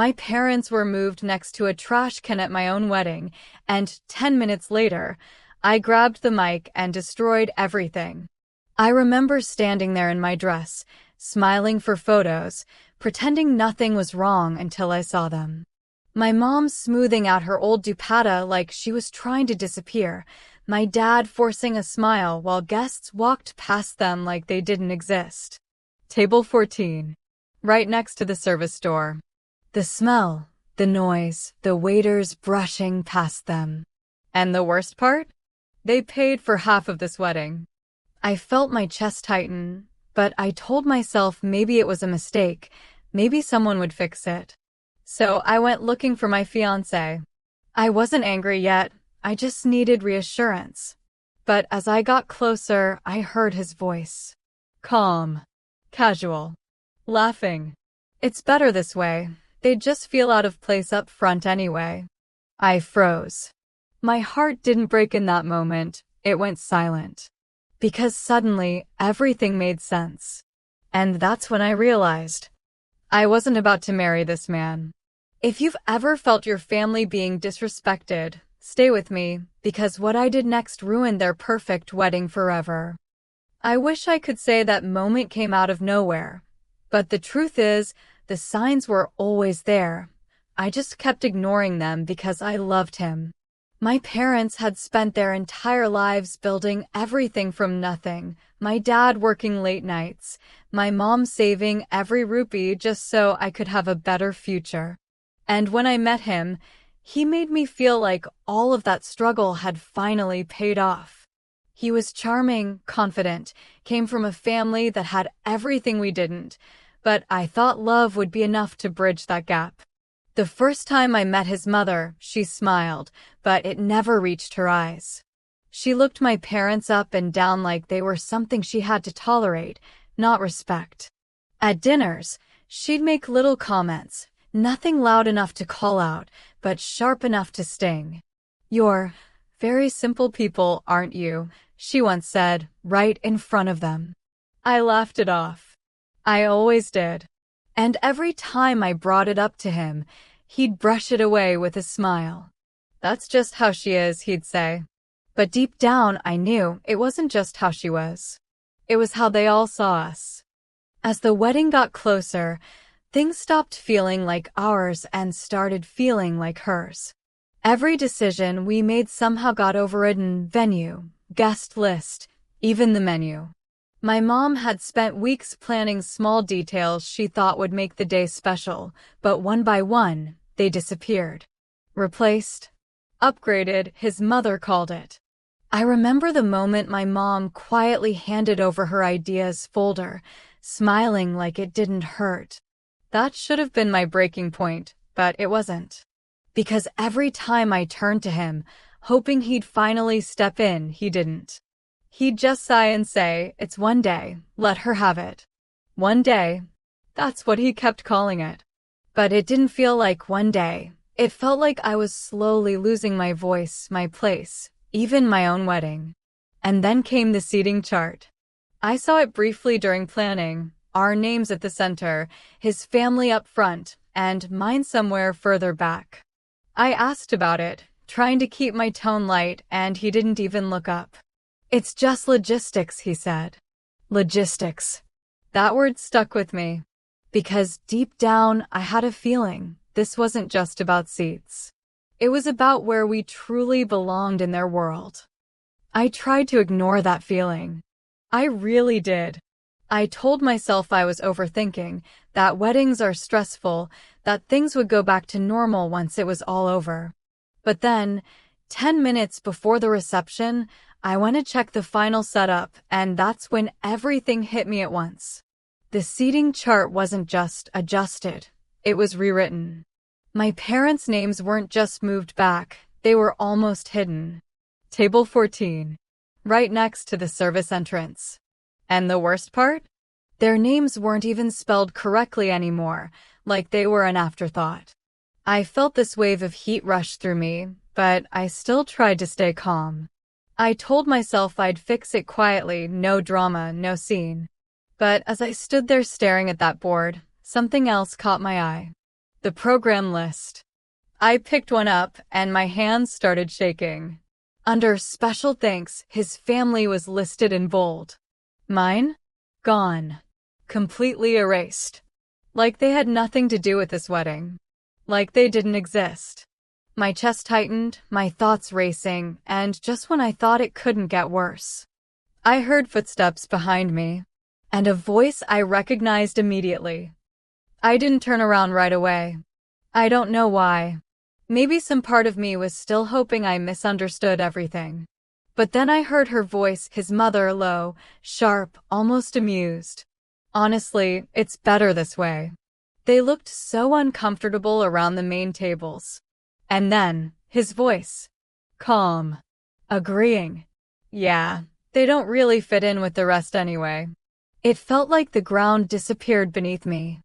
My parents were moved next to a trash can at my own wedding, and 10 minutes later, I grabbed the mic and destroyed everything. I remember standing there in my dress, smiling for photos, pretending nothing was wrong until I saw them. My mom smoothing out her old dupatta like she was trying to disappear, my dad forcing a smile while guests walked past them like they didn't exist. Table 14. Right next to the service door. The smell, the noise, the waiters brushing past them. And the worst part? They paid for half of this wedding. I felt my chest tighten, but I told myself maybe it was a mistake, maybe someone would fix it. So I went looking for my fiancé. I wasn't angry yet, I just needed reassurance. But as I got closer, I heard his voice. Calm. Casual. Laughing. It's better this way. They'd just feel out of place up front anyway. I froze. My heart didn't break in that moment, it went silent. Because suddenly, everything made sense. And that's when I realized I wasn't about to marry this man. If you've ever felt your family being disrespected, stay with me, because what I did next ruined their perfect wedding forever. I wish I could say that moment came out of nowhere. But the truth is, the signs were always there. I just kept ignoring them because I loved him. My parents had spent their entire lives building everything from nothing. My dad working late nights, my mom saving every rupee just so I could have a better future. And when I met him, he made me feel like all of that struggle had finally paid off. He was charming, confident, came from a family that had everything we didn't, but I thought love would be enough to bridge that gap. The first time I met his mother, she smiled, but it never reached her eyes. She looked my parents up and down like they were something she had to tolerate, not respect. At dinners, she'd make little comments, nothing loud enough to call out, but sharp enough to sting. "You're very simple people, aren't you?" she once said, right in front of them. I laughed it off. I always did. And every time I brought it up to him, he'd brush it away with a smile. "That's just how she is," he'd say. But deep down, I knew it wasn't just how she was. It was how they all saw us. As the wedding got closer, things stopped feeling like ours and started feeling like hers. Every decision we made somehow got overridden: venue, guest list, even the menu. My mom had spent weeks planning small details she thought would make the day special, but one by one, they disappeared. Replaced? Upgraded, his mother called it. I remember the moment my mom quietly handed over her ideas folder, smiling like it didn't hurt. That should have been my breaking point, but it wasn't. Because every time I turned to him, hoping he'd finally step in, he didn't. He'd just sigh and say, "It's one day, let her have it." One day. That's what he kept calling it. But it didn't feel like one day. It felt like I was slowly losing my voice, my place, even my own wedding. And then came the seating chart. I saw it briefly during planning, our names at the center, his family up front, and mine somewhere further back. I asked about it, trying to keep my tone light, and he didn't even look up. "It's just logistics," he said. Logistics. That word stuck with me. Because deep down, I had a feeling this wasn't just about seats. It was about where we truly belonged in their world. I tried to ignore that feeling. I really did. I told myself I was overthinking, that weddings are stressful, that things would go back to normal once it was all over. But then, 10 minutes before the reception, I went to check the final setup, and that's when everything hit me at once. The seating chart wasn't just adjusted, it was rewritten. My parents' names weren't just moved back, they were almost hidden. Table 14. Right next to the service entrance. And the worst part? Their names weren't even spelled correctly anymore, like they were an afterthought. I felt this wave of heat rush through me, but I still tried to stay calm. I told myself I'd fix it quietly, no drama, no scene. But as I stood there staring at that board, something else caught my eye. The program list. I picked one up, and my hands started shaking. Under special thanks, his family was listed in bold. Mine? Gone. Completely erased. Like they had nothing to do with this wedding. Like they didn't exist. My chest tightened, my thoughts racing, and just when I thought it couldn't get worse, I heard footsteps behind me, and a voice I recognized immediately. I didn't turn around right away. I don't know why. Maybe some part of me was still hoping I misunderstood everything. But then I heard her voice, his mother, low, sharp, almost amused. Honestly, it's better this way. They looked so uncomfortable around the main tables. And then, his voice. Calm. Agreeing. Yeah, they don't really fit in with the rest anyway. It felt like the ground disappeared beneath me.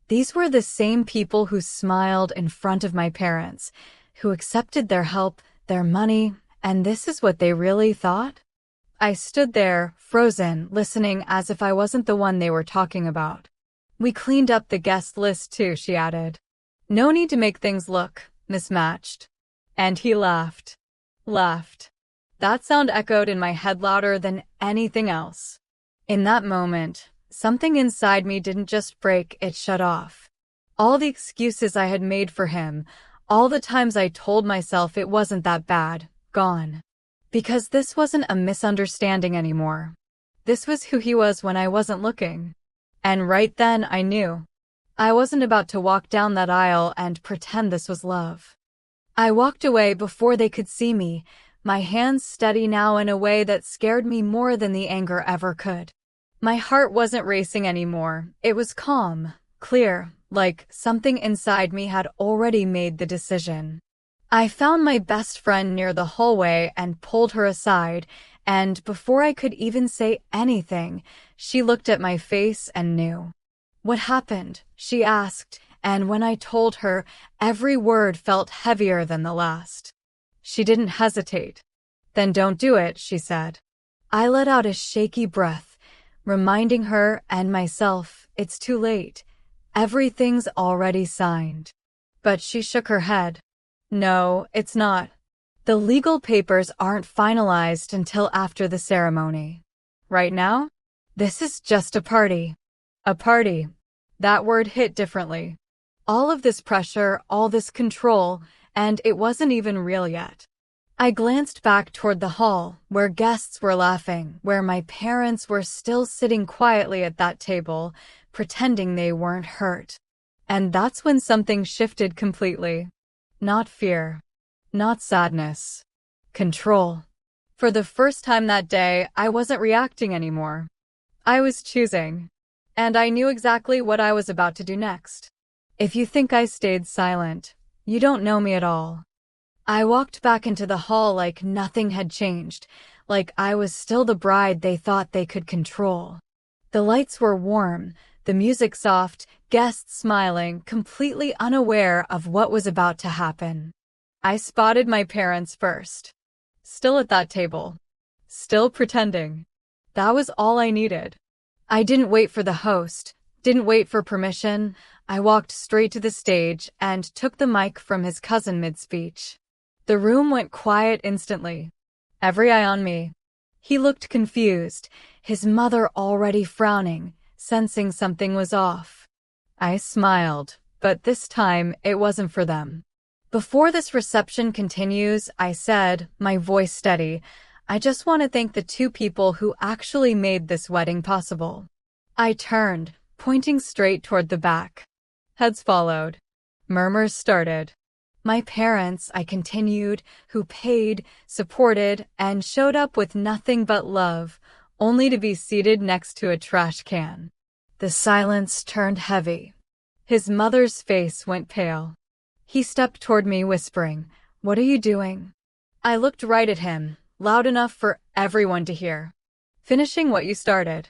These were the same people who smiled in front of my parents, who accepted their help, their money, and this is what they really thought? I stood there, frozen, listening as if I wasn't the one they were talking about. We cleaned up the guest list too, she added. No need to make things look mismatched. And he laughed. Laughed. That sound echoed in my head louder than anything else. In that moment, something inside me didn't just break, it shut off. All the excuses I had made for him, all the times I told myself it wasn't that bad, gone. Because this wasn't a misunderstanding anymore. This was who he was when I wasn't looking. And right then I knew. I wasn't about to walk down that aisle and pretend this was love. I walked away before they could see me, my hands steady now in a way that scared me more than the anger ever could. My heart wasn't racing anymore. It was calm, clear, like something inside me had already made the decision. I found my best friend near the hallway and pulled her aside, and before I could even say anything, she looked at my face and knew. What happened? She asked, and when I told her, every word felt heavier than the last. She didn't hesitate. Then don't do it, she said. I let out a shaky breath, reminding her and myself, it's too late. Everything's already signed. But she shook her head. No, it's not. The legal papers aren't finalized until after the ceremony. Right now? This is just a party. A party. That word hit differently. All of this pressure, all this control, and it wasn't even real yet. I glanced back toward the hall, where guests were laughing, where my parents were still sitting quietly at that table, pretending they weren't hurt. And that's when something shifted completely. Not fear. Not sadness. Control. For the first time that day, I wasn't reacting anymore. I was choosing. And I knew exactly what I was about to do next. If you think I stayed silent, you don't know me at all. I walked back into the hall like nothing had changed, like I was still the bride they thought they could control. The lights were warm, the music soft, guests smiling, completely unaware of what was about to happen. I spotted my parents first. Still at that table. Still pretending. That was all I needed. I didn't wait for the host, didn't wait for permission. I walked straight to the stage and took the mic from his cousin mid-speech. The room went quiet instantly. Every eye on me. He looked confused, his mother already frowning, sensing something was off. I smiled, but this time it wasn't for them. Before this reception continues, I said, my voice steady, I just want to thank the two people who actually made this wedding possible. I turned, pointing straight toward the back. Heads followed. Murmurs started. My parents, I continued, who paid, supported, and showed up with nothing but love, only to be seated next to a trash can. The silence turned heavy. His mother's face went pale. He stepped toward me, whispering, "What are you doing?" I looked right at him, loud enough for everyone to hear. "Finishing what you started."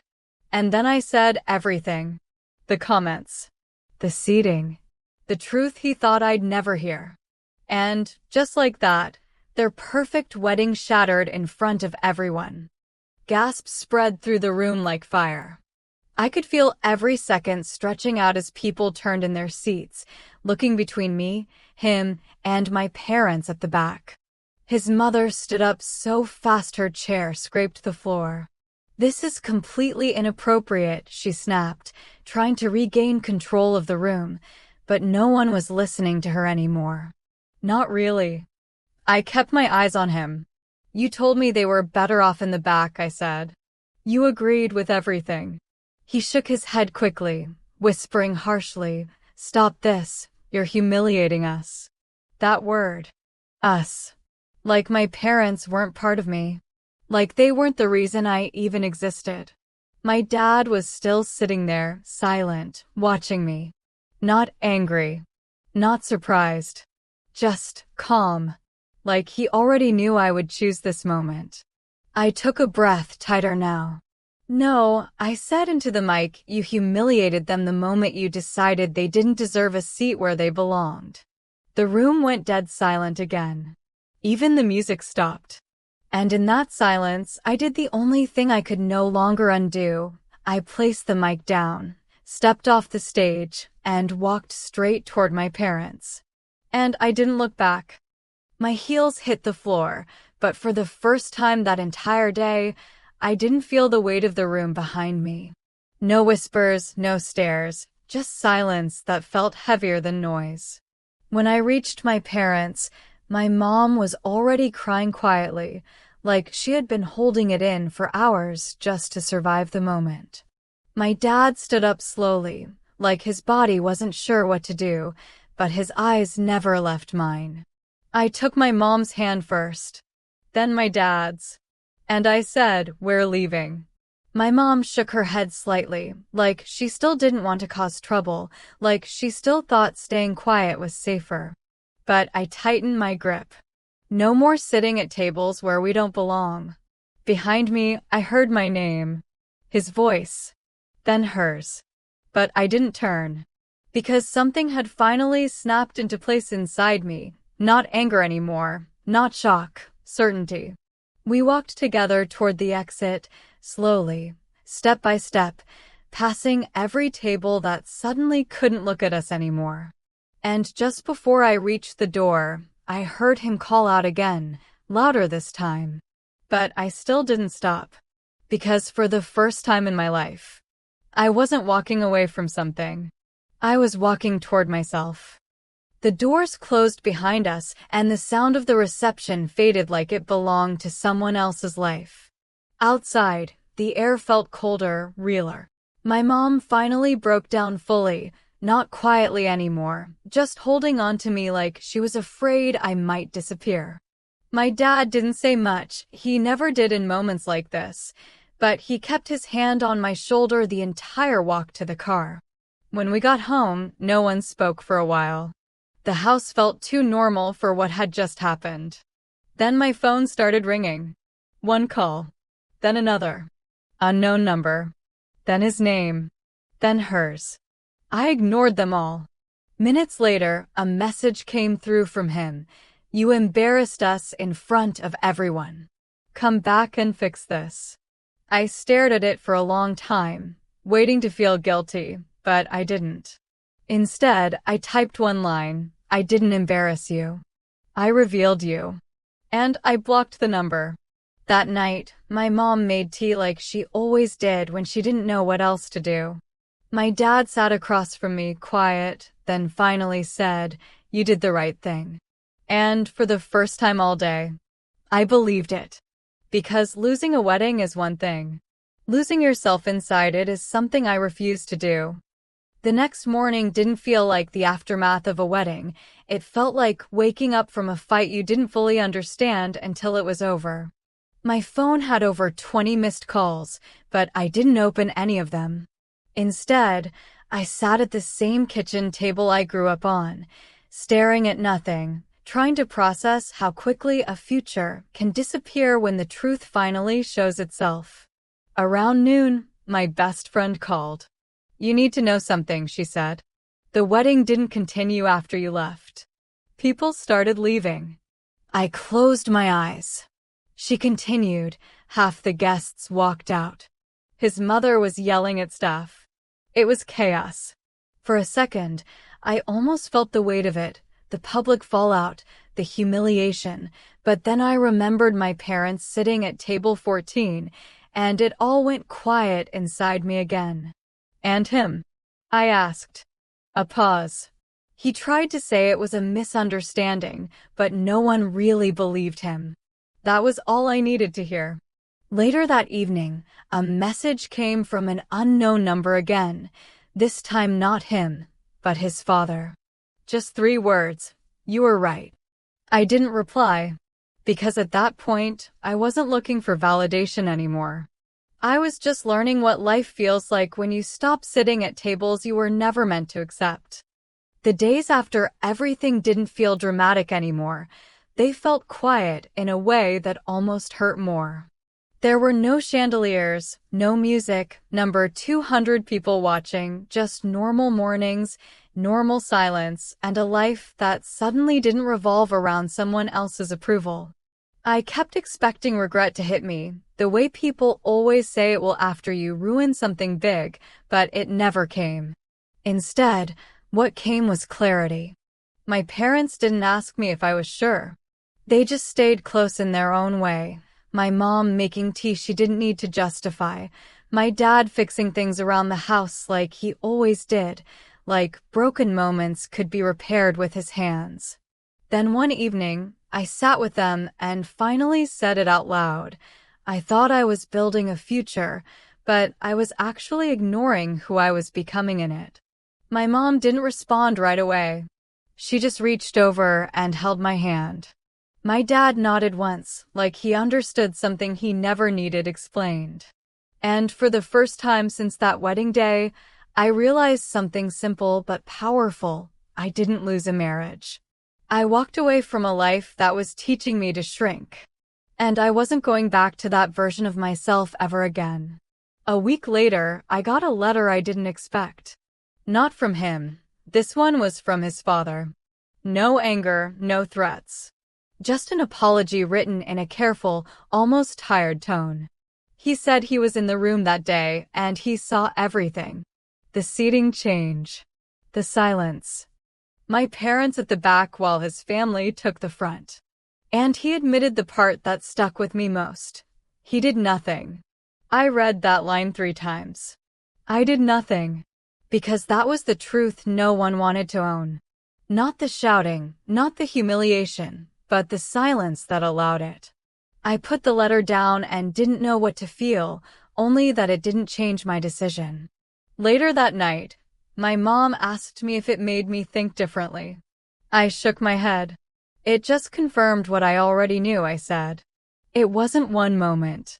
And then I said everything. The comments. The seating. The truth he thought I'd never hear. And, just like that, their perfect wedding shattered in front of everyone. Gasps spread through the room like fire. I could feel every second stretching out as people turned in their seats, looking between me, him, and my parents at the back. His mother stood up so fast her chair scraped the floor. "This is completely inappropriate," she snapped, trying to regain control of the room, but no one was listening to her anymore. "Not really." I kept my eyes on him. "You told me they were better off in the back," I said. "You agreed with everything." He shook his head quickly, whispering harshly, "Stop this, you're humiliating us." That word. Us. Like my parents weren't part of me. Like they weren't the reason I even existed. My dad was still sitting there, silent, watching me. Not angry. Not surprised. Just calm. Like he already knew I would choose this moment. I took a breath tighter now. "No," I said into the mic, "you humiliated them the moment you decided they didn't deserve a seat where they belonged." The room went dead silent again. Even the music stopped. And in that silence, I did the only thing I could no longer undo. I placed the mic down, stepped off the stage, and walked straight toward my parents. And I didn't look back. My heels hit the floor, but for the first time that entire day, I didn't feel the weight of the room behind me. No whispers, no stares, just silence that felt heavier than noise. When I reached my parents, my mom was already crying quietly, like she had been holding it in for hours just to survive the moment. My dad stood up slowly, like his body wasn't sure what to do, but his eyes never left mine. I took my mom's hand first, then my dad's, and I said, "We're leaving." My mom shook her head slightly, like she still didn't want to cause trouble, like she still thought staying quiet was safer. But I tightened my grip. No more sitting at tables where we don't belong. Behind me, I heard my name. His voice. Then hers. But I didn't turn. Because something had finally snapped into place inside me. Not anger anymore. Not shock. Certainty. We walked together toward the exit, slowly, step by step, passing every table that suddenly couldn't look at us anymore. And just before I reached the door, I heard him call out again, louder this time. But I still didn't stop. Because for the first time in my life, I wasn't walking away from something. I was walking toward myself. The doors closed behind us, and the sound of the reception faded like it belonged to someone else's life. Outside, the air felt colder, realer. My mom finally broke down fully, not quietly anymore, just holding on to me like she was afraid I might disappear. My dad didn't say much, he never did in moments like this, but he kept his hand on my shoulder the entire walk to the car. When we got home, no one spoke for a while. The house felt too normal for what had just happened. Then my phone started ringing. One call. Then another. Unknown number. Then his name. Then hers. I ignored them all. Minutes later, a message came through from him. "You embarrassed us in front of everyone. Come back and fix this." I stared at it for a long time, waiting to feel guilty, but I didn't. Instead, I typed one line. "I didn't embarrass you. I revealed you." And I blocked the number. That night, my mom made tea like she always did when she didn't know what else to do. My dad sat across from me, quiet, then finally said, "You did the right thing." And for the first time all day, I believed it. Because losing a wedding is one thing. Losing yourself inside it is something I refuse to do. The next morning didn't feel like the aftermath of a wedding. It felt like waking up from a fight you didn't fully understand until it was over. My phone had over 20 missed calls, but I didn't open any of them. Instead, I sat at the same kitchen table I grew up on, staring at nothing, trying to process how quickly a future can disappear when the truth finally shows itself. Around noon, my best friend called. "You need to know something," she said. "The wedding didn't continue after you left. People started leaving." I closed my eyes. She continued, "Half the guests walked out. His mother was yelling at staff. It was chaos." For a second, I almost felt the weight of it, the public fallout, the humiliation, but then I remembered my parents sitting at table 14, and it all went quiet inside me again. "And him?" I asked. A pause. He tried to say it was a misunderstanding, but no one really believed him. That was all I needed to hear. Later that evening, a message came from an unknown number again, this time not him, but his father. Just 3 words: "You were right." I didn't reply, because at that point, I wasn't looking for validation anymore. I was just learning what life feels like when you stop sitting at tables you were never meant to accept. The days after, everything didn't feel dramatic anymore. They felt quiet in a way that almost hurt more. There were no chandeliers, no music, number 200 people watching, just normal mornings, normal silence, and a life that suddenly didn't revolve around someone else's approval. I kept expecting regret to hit me, the way people always say it will after you ruin something big, but it never came. Instead, what came was clarity. My parents didn't ask me if I was sure. They just stayed close in their own way. My mom making tea she didn't need to justify. My dad fixing things around the house like he always did, like broken moments could be repaired with his hands. Then one evening, I sat with them and finally said it out loud. I thought I was building a future, but I was actually ignoring who I was becoming in it. My mom didn't respond right away. She just reached over and held my hand. My dad nodded once, like he understood something he never needed explained. And for the first time since that wedding day, I realized something simple but powerful. I didn't lose a marriage. I walked away from a life that was teaching me to shrink. And I wasn't going back to that version of myself ever again. A week later, I got a letter I didn't expect. Not from him. This one was from his father. No anger, no threats. Just an apology written in a careful, almost tired tone. He said he was in the room that day, and he saw everything. The seating change. The silence. My parents at the back while his family took the front. And he admitted the part that stuck with me most. He did nothing. I read that line 3 times. I did nothing. Because that was the truth no one wanted to own. Not the shouting, not the humiliation, but the silence that allowed it. I put the letter down and didn't know what to feel, only that it didn't change my decision. Later that night, my mom asked me if it made me think differently. I shook my head. It just confirmed what I already knew, I said. It wasn't one moment.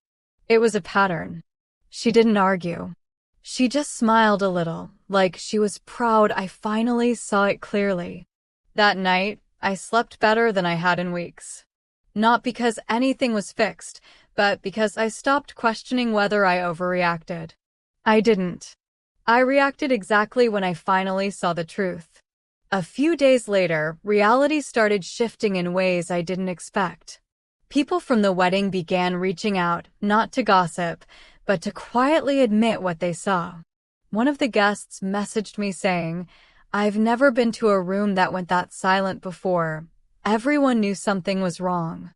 It was a pattern. She didn't argue. She just smiled a little, like she was proud I finally saw it clearly. That night, I slept better than I had in weeks. Not because anything was fixed, but because I stopped questioning whether I overreacted. I didn't. I reacted exactly when I finally saw the truth. A few days later, reality started shifting in ways I didn't expect. People from the wedding began reaching out, not to gossip, but to quietly admit what they saw. One of the guests messaged me saying, "I've never been to a room that went that silent before. Everyone knew something was wrong."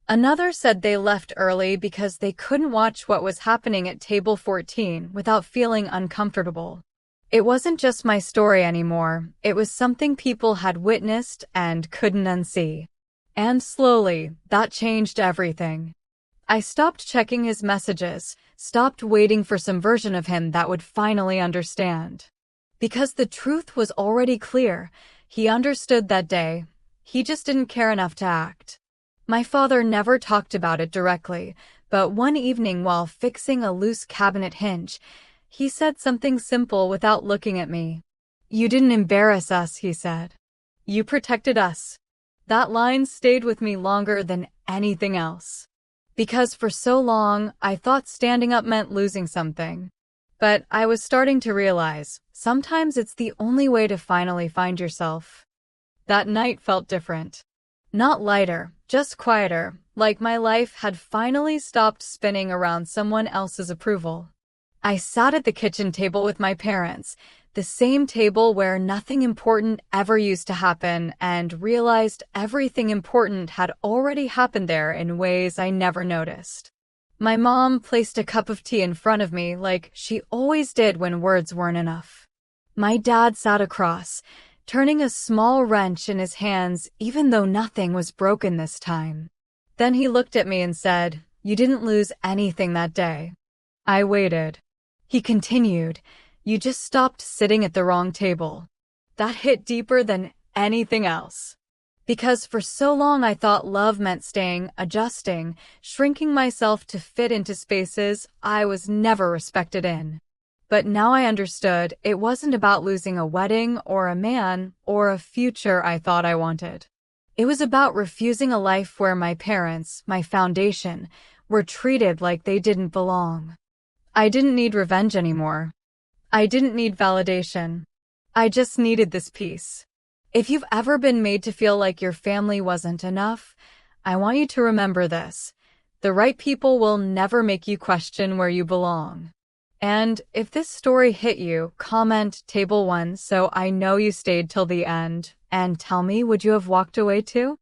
Another said they left early because they couldn't watch what was happening at table 14 without feeling uncomfortable. It wasn't just my story anymore, it was something people had witnessed and couldn't unsee. And slowly, that changed everything. I stopped checking his messages, stopped waiting for some version of him that would finally understand. Because the truth was already clear, he understood that day. He just didn't care enough to act. My father never talked about it directly, but one evening while fixing a loose cabinet hinge, he said something simple without looking at me. "You didn't embarrass us," he said. "You protected us." That line stayed with me longer than anything else. Because for so long, I thought standing up meant losing something. But I was starting to realize, sometimes it's the only way to finally find yourself. That night felt different. Not lighter, just quieter, like my life had finally stopped spinning around someone else's approval. I sat at the kitchen table with my parents. The same table where nothing important ever used to happen, and realized everything important had already happened there in ways I never noticed. My mom placed a cup of tea in front of me like she always did when words weren't enough. My dad sat across, turning a small wrench in his hands even though nothing was broken this time. Then he looked at me and said, "You didn't lose anything that day." I waited. He continued, "You just stopped sitting at the wrong table." That hit deeper than anything else. Because for so long I thought love meant staying, adjusting, shrinking myself to fit into spaces I was never respected in. But now I understood it wasn't about losing a wedding or a man or a future I thought I wanted. It was about refusing a life where my parents, my foundation, were treated like they didn't belong. I didn't need revenge anymore. I didn't need validation. I just needed this peace. If you've ever been made to feel like your family wasn't enough, I want you to remember this. The right people will never make you question where you belong. And if this story hit you, comment table 1 so I know you stayed till the end, and tell me, would you have walked away too?